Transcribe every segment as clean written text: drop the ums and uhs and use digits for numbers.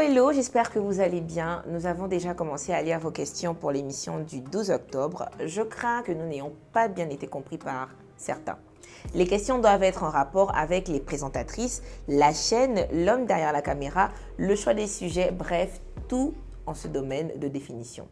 hello, j'espère que vous allez bien. Nous avons déjà commencé à lire vos questions pour l'émission du 12 octobre. Je crains que nous n'ayons pas bien été compris par certains. Les questions doivent être en rapport avec les présentatrices, la chaîne, l'homme derrière la caméra, le choix des sujets, bref, tout en ce domaine de définition.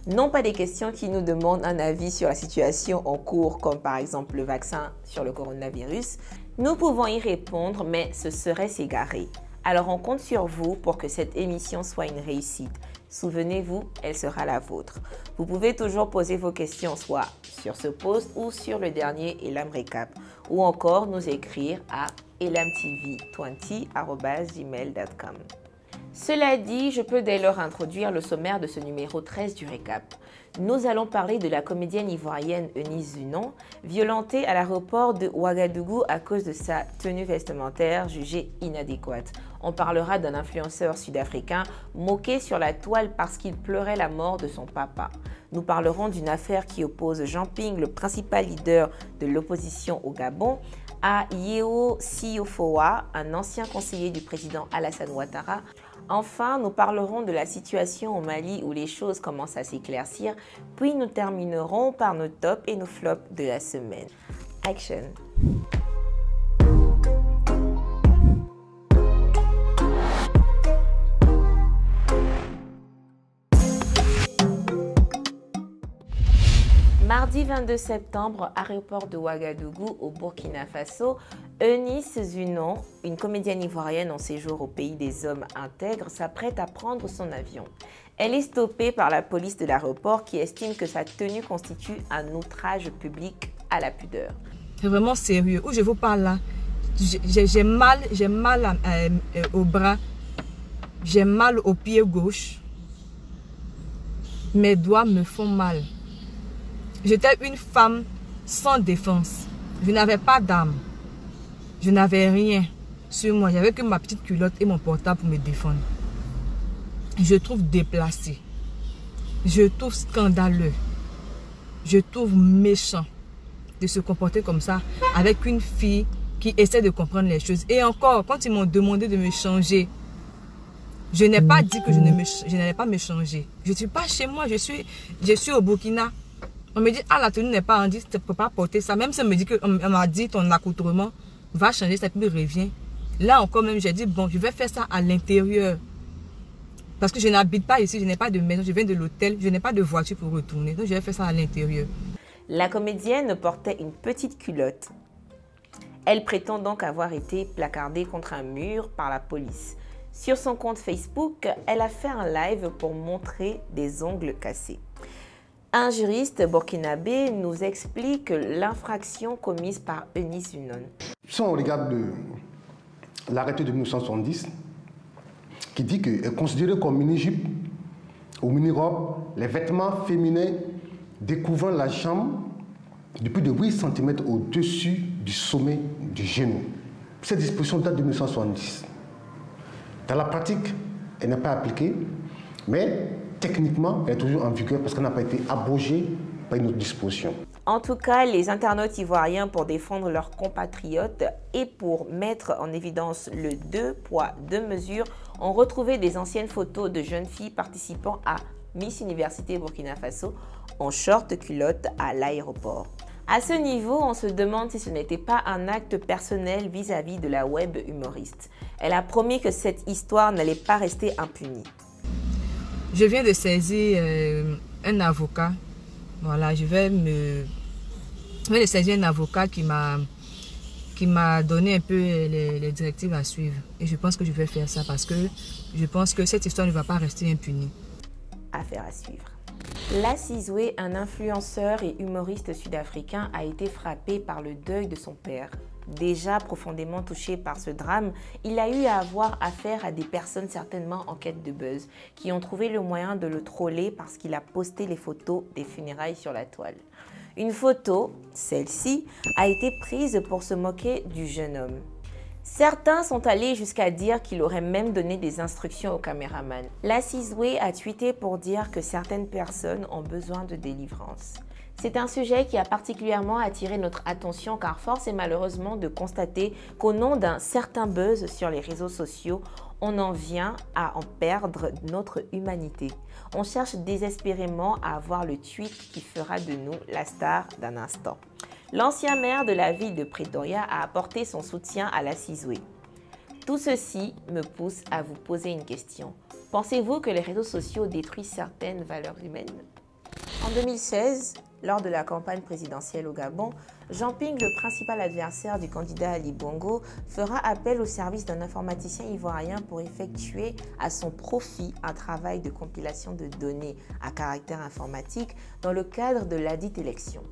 Non pas des questions qui nous demandent un avis sur la situation en cours, comme par exemple le vaccin sur le coronavirus. Nous pouvons y répondre, mais ce serait s'égarer. Alors on compte sur vous pour que cette émission soit une réussite. Souvenez-vous, elle sera la vôtre. Vous pouvez toujours poser vos questions soit sur ce post ou sur le dernier Elam Recap, ou encore nous écrire à elamtv20@gmail.com. Cela dit, je peux dès lors introduire le sommaire de ce numéro 13 du récap. Nous allons parler de la comédienne ivoirienne Eunice Zunon, violentée à l'aéroport de Ouagadougou à cause de sa tenue vestimentaire jugée inadéquate. On parlera d'un influenceur sud-africain moqué sur la toile parce qu'il pleurait la mort de son papa. Nous parlerons d'une affaire qui oppose Jean Ping, le principal leader de l'opposition au Gabon, à Yeo Siofoa, un ancien conseiller du président Alassane Ouattara. Enfin, nous parlerons de la situation au Mali où les choses commencent à s'éclaircir, puis nous terminerons par nos tops et nos flops de la semaine. Action! Mardi 22 septembre, aéroport de Ouagadougou au Burkina Faso, Eunice Zunon, une comédienne ivoirienne en séjour au pays des hommes intègres, s'apprête à prendre son avion. Elle est stoppée par la police de l'aéroport qui estime que sa tenue constitue un outrage public à la pudeur. C'est vraiment sérieux. Où je vous parle là, j'ai mal au bras, j'ai mal au pied gauche, mes doigts me font mal. J'étais une femme sans défense. Je n'avais pas d'arme. Je n'avais rien sur moi. J'avais que ma petite culotte et mon portable pour me défendre. Je trouve déplacé. Je trouve scandaleux. Je trouve méchant de se comporter comme ça avec une fille qui essaie de comprendre les choses. Et encore, quand ils m'ont demandé de me changer, je n'ai pas dit que je n'allais pas me changer. Je ne suis pas chez moi. Je suis au Burkina. On me dit, ah, la tenue n'est pas rendue, tu ne peux pas porter ça. Même si on m'a dit, ton accoutrement va changer, ça puis revient. Là encore même, j'ai dit, bon, je vais faire ça à l'intérieur. Parce que je n'habite pas ici, je n'ai pas de maison, je viens de l'hôtel, je n'ai pas de voiture pour retourner. Donc, je vais faire ça à l'intérieur. La comédienne portait une petite culotte. Elle prétend donc avoir été placardée contre un mur par la police. Sur son compte Facebook, elle a fait un live pour montrer des ongles cassés. Un juriste burkinabé nous explique l'infraction commise par Eunice Zunon. Si on regarde l'arrêté de 1970, qui dit qu'elle est considérée comme mini-jupe ou mini-robe, les vêtements féminins découvrant la jambe de plus de 8 cm au-dessus du sommet du genou. Cette disposition date de 1970. Dans la pratique, elle n'est pas appliquée, mais techniquement, elle est toujours en vigueur parce qu'elle n'a pas été abrogée par une autre disposition. En tout cas, les internautes ivoiriens, pour défendre leurs compatriotes et pour mettre en évidence le 2 poids, 2 mesures, ont retrouvé des anciennes photos de jeunes filles participant à Miss Université Burkina Faso en short culotte à l'aéroport. À ce niveau, on se demande si ce n'était pas un acte personnel vis-à-vis de la web humoriste. Elle a promis que cette histoire n'allait pas rester impunie. Je viens de saisir un avocat. Voilà, je viens de saisir un avocat qui m'a donné un peu les directives à suivre. Et je pense que je vais faire ça parce que je pense que cette histoire ne va pas rester impunie. Affaire à suivre. Lassizwe, un influenceur et humoriste sud-africain, a été frappé par le deuil de son père. Déjà profondément touché par ce drame, il a eu à avoir affaire à des personnes certainement en quête de buzz qui ont trouvé le moyen de le troller parce qu'il a posté les photos des funérailles sur la toile. Une photo, celle-ci, a été prise pour se moquer du jeune homme. Certains sont allés jusqu'à dire qu'il aurait même donné des instructions au caméraman. Lassizwe a tweeté pour dire que certaines personnes ont besoin de délivrance. C'est un sujet qui a particulièrement attiré notre attention car force est malheureusement de constater qu'au nom d'un certain buzz sur les réseaux sociaux, on en vient à en perdre notre humanité. On cherche désespérément à avoir le tweet qui fera de nous la star d'un instant. L'ancien maire de la ville de Pretoria a apporté son soutien à la Sizwe. Tout ceci me pousse à vous poser une question. Pensez-vous que les réseaux sociaux détruisent certaines valeurs humaines? En 2016, lors de la campagne présidentielle au Gabon, Jean Ping, le principal adversaire du candidat Ali Bongo, fera appel au service d'un informaticien ivoirien pour effectuer à son profit un travail de compilation de données à caractère informatique dans le cadre de ladite élection.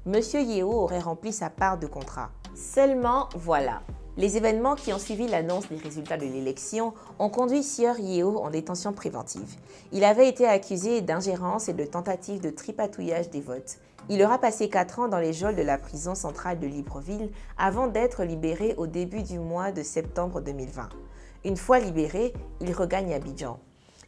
Monsieur Yeo aurait rempli sa part de contrat. Seulement, voilà. Les événements qui ont suivi l'annonce des résultats de l'élection ont conduit Sieur Yeo en détention préventive. Il avait été accusé d'ingérence et de tentative de tripatouillage des votes. Il aura passé 4 ans dans les geôles de la prison centrale de Libreville avant d'être libéré au début du mois de septembre 2020. Une fois libéré, il regagne Abidjan.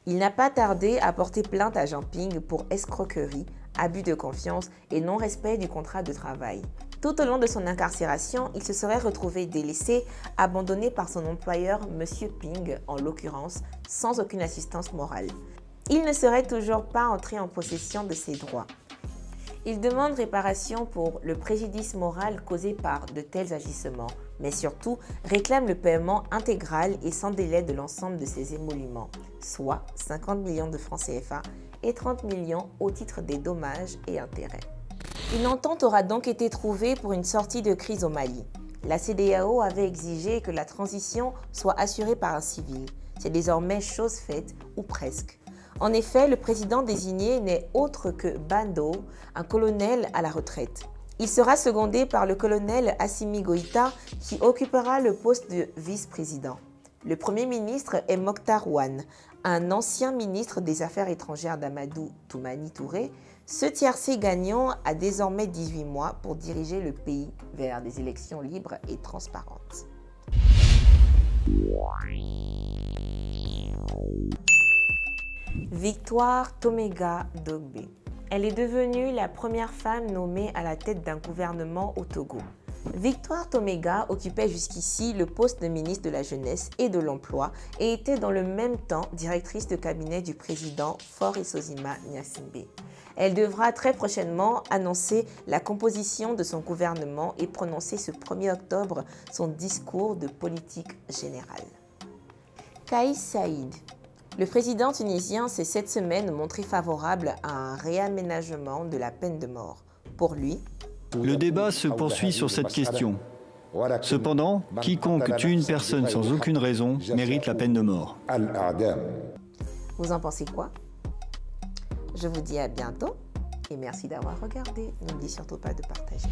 Il n'a pas tardé à porter plainte à Jean Ping pour escroquerie, abus de confiance et non-respect du contrat de travail. Tout au long de son incarcération, il se serait retrouvé délaissé, abandonné par son employeur, M. Ping, en l'occurrence, sans aucune assistance morale. Il ne serait toujours pas entré en possession de ses droits. Il demande réparation pour le préjudice moral causé par de tels agissements, mais surtout réclame le paiement intégral et sans délai de l'ensemble de ses émoluments, soit 50 millions de francs CFA et 30 millions au titre des dommages et intérêts. Une entente aura donc été trouvée pour une sortie de crise au Mali. La CEDEAO avait exigé que la transition soit assurée par un civil. C'est désormais chose faite, ou presque. En effet, le président désigné n'est autre que Bando, un colonel à la retraite. Il sera secondé par le colonel Assimi Goïta qui occupera le poste de vice-président. Le premier ministre est Mokhtar Ouane, un ancien ministre des Affaires étrangères d'Amadou Toumani Touré. Ce tiercé gagnant a désormais 18 mois pour diriger le pays vers des élections libres et transparentes. Victoire Tomega Dogbe. Elle est devenue la première femme nommée à la tête d'un gouvernement au Togo. Victoire Tomega occupait jusqu'ici le poste de ministre de la Jeunesse et de l'Emploi et était dans le même temps directrice de cabinet du président Faure Sozima Gnassingbé. Elle devra très prochainement annoncer la composition de son gouvernement et prononcer ce 1er octobre son discours de politique générale. Kais Saïd. Le président tunisien s'est cette semaine montré favorable à un réaménagement de la peine de mort. Pour lui, le débat se poursuit sur cette question. Cependant, quiconque tue une personne sans aucune raison mérite la peine de mort. Vous en pensez quoi? Je vous dis à bientôt et merci d'avoir regardé. N'oubliez surtout pas de partager.